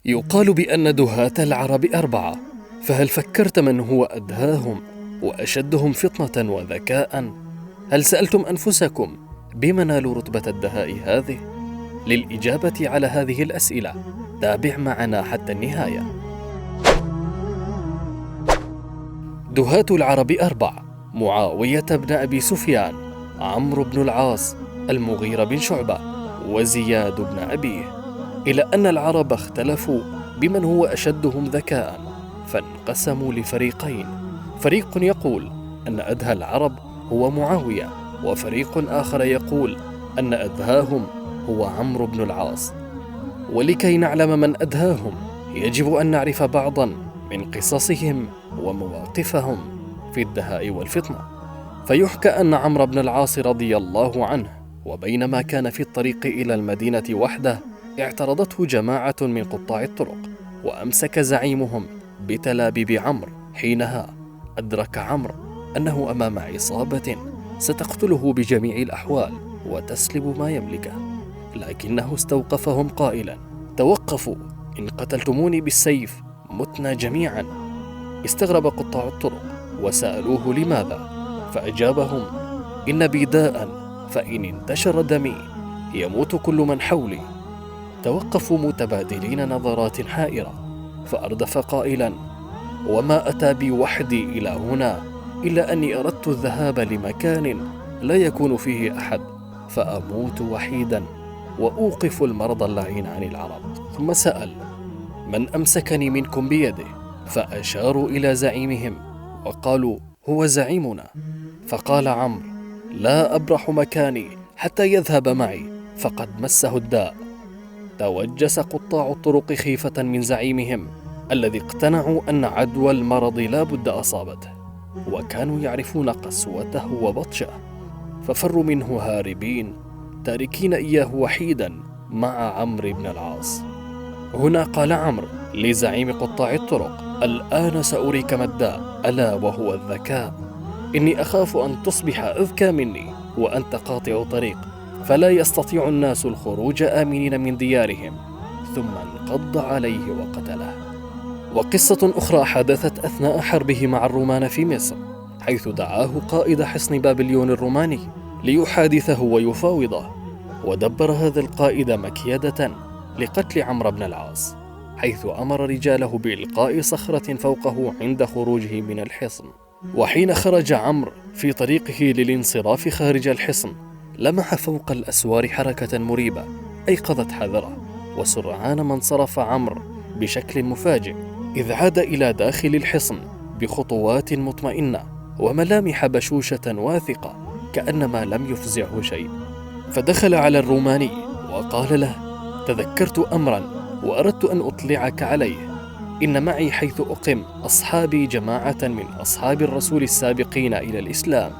يقال بأن دهاة العرب 4، فهل فكرت من هو أدهاهم وأشدهم فطنة وذكاء؟ هل سألتم أنفسكم بما نالوا رتبة الدهاء هذه؟ للإجابة على هذه الأسئلة تابع معنا حتى النهاية. دهاة العرب 4: معاوية بن أبي سفيان، عمرو بن العاص، المغيرة بن شعبة، وزياد بن أبيه. إلى أن العرب اختلفوا بمن هو أشدهم ذكاء، فانقسموا لفريقين: فريق يقول أن أدهى العرب هو معاوية، وفريق آخر يقول أن أدهاهم هو عمرو بن العاص. ولكي نعلم من أدهاهم يجب أن نعرف بعضا من قصصهم ومواقفهم في الدهاء والفطنة. فيحكى أن عمرو بن العاص رضي الله عنه وبينما كان في الطريق إلى المدينة وحده اعترضته جماعة من قطاع الطرق، وأمسك زعيمهم بتلابيب عمرو. حينها أدرك عمرو أنه أمام عصابة ستقتله بجميع الأحوال وتسلب ما يملكه، لكنه استوقفهم قائلا: توقفوا، إن قتلتموني بالسيف متنا جميعا. استغرب قطاع الطرق وسألوه لماذا، فأجابهم: إن بي داء، فإن انتشر دمي يموت كل من حولي. توقفوا متبادلين نظرات حائرة، فأردف قائلا: وما أتى بي وحدي إلى هنا إلا أني أردت الذهاب لمكان لا يكون فيه أحد، فأموت وحيدا وأوقف المرض اللعين عن العرب. ثم سأل: من أمسكني منكم بيده؟ فأشاروا إلى زعيمهم وقالوا: هو زعيمنا. فقال عمرو: لا أبرح مكاني حتى يذهب معي، فقد مسه الداء. توجس قطاع الطرق خيفة من زعيمهم الذي اقتنعوا أن عدوى المرض لا بد أصابته، وكانوا يعرفون قسوته وبطشه، ففروا منه هاربين تاركين إياه وحيدا مع عمرو بن العاص. هنا قال عمرو لزعيم قطاع الطرق: الآن سأريك ما الداء، ألا وهو الذكاء. إني أخاف أن تصبح أذكى مني وأنت قاطع طريق، فلا يستطيع الناس الخروج آمنين من ديارهم. ثم انقض عليه وقتله. وقصة أخرى حدثت أثناء حربه مع الرومان في مصر، حيث دعاه قائد حصن بابليون الروماني ليحادثه ويفاوضه، ودبر هذا القائد مكيدة لقتل عمرو بن العاص، حيث أمر رجاله بإلقاء صخرة فوقه عند خروجه من الحصن. وحين خرج عمرو في طريقه للانصراف خارج الحصن، لمح فوق الأسوار حركة مريبة أيقظت حذره، وسرعان ما انصرف عمرو بشكل مفاجئ، إذ عاد إلى داخل الحصن بخطوات مطمئنة وملامح بشوشة واثقة، كأنما لم يفزعه شيء. فدخل على الروماني وقال له: تذكرت أمرا وأردت أن أطلعك عليه. إن معي حيث أقم أصحابي جماعة من أصحاب الرسول السابقين إلى الإسلام،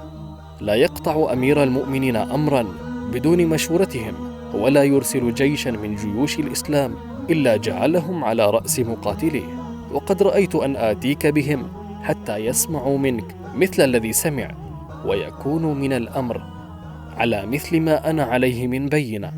لا يقطع أمير المؤمنين أمرا بدون مشورتهم، ولا يرسل جيشا من جيوش الإسلام إلا جعلهم على رأس مقاتليه، وقد رأيت أن آتيك بهم حتى يسمعوا منك مثل الذي سمع، ويكون من الأمر على مثل ما أنا عليه من بينة.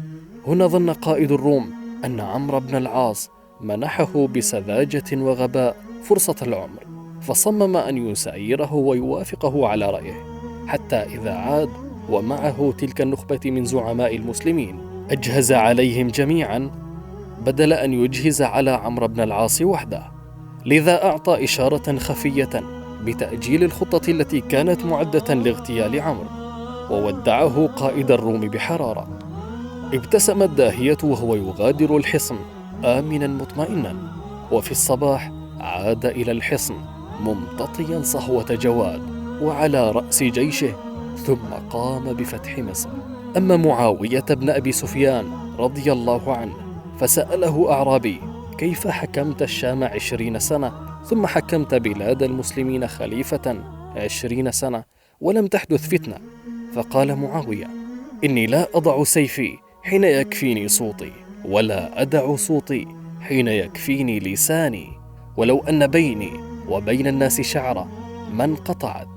هنا ظن قائد الروم أن عمرو بن العاص منحه بسذاجة وغباء فرصة العمر، فصمم أن يسيره ويوافقه على رأيه، حتى إذا عاد ومعه تلك النخبة من زعماء المسلمين أجهز عليهم جميعا بدل أن يجهز على عمرو بن العاص وحده. لذا أعطى إشارة خفية بتأجيل الخطة التي كانت معدة لاغتيال عمرو، وودعه قائد الروم بحرارة. ابتسم الداهية وهو يغادر الحصن آمنا مطمئنا، وفي الصباح عاد إلى الحصن ممتطيا صهوة جواد وعلى رأس جيشه، ثم قام بفتح مصر. أما معاوية بن أبي سفيان رضي الله عنه فسأله أعرابي: كيف حكمت الشام 20 سنة ثم حكمت بلاد المسلمين خليفة 20 سنة ولم تحدث فتنة؟ فقال معاوية: إني لا أضع سيفي حين يكفيني صوتي، ولا أدع صوتي حين يكفيني لساني، ولو أن بيني وبين الناس شعرة ما انقطعت.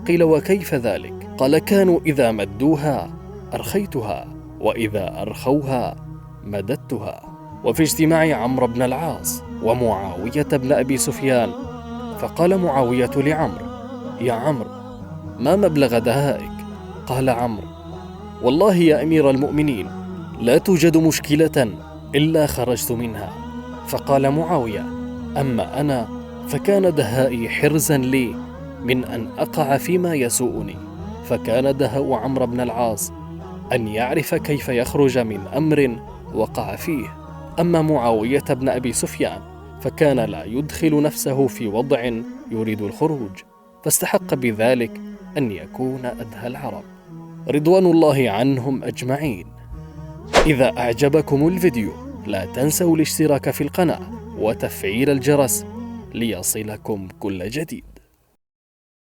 قيل: وكيف ذلك؟ قال: كانوا إذا مدوها أرخيتها، وإذا أرخوها مددتها. وفي اجتماع عمرو بن العاص ومعاوية بن أبي سفيان، فقال معاوية لعمرو: يا عمرو، ما مبلغ دهائك؟ قال عمرو: والله يا أمير المؤمنين، لا توجد مشكلة إلا خرجت منها. فقال معاوية: أما أنا فكان دهائي حرزا لي من أن أقع فيما يسوءني. فكان دهاء عمرو بن العاص أن يعرف كيف يخرج من أمر وقع فيه. أما معاوية بن أبي سفيان فكان لا يدخل نفسه في وضع يريد الخروج، فاستحق بذلك أن يكون أدهى العرب رضوان الله عنهم أجمعين. إذا أعجبكم الفيديو لا تنسوا الاشتراك في القناة وتفعيل الجرس ليصلكم كل جديد.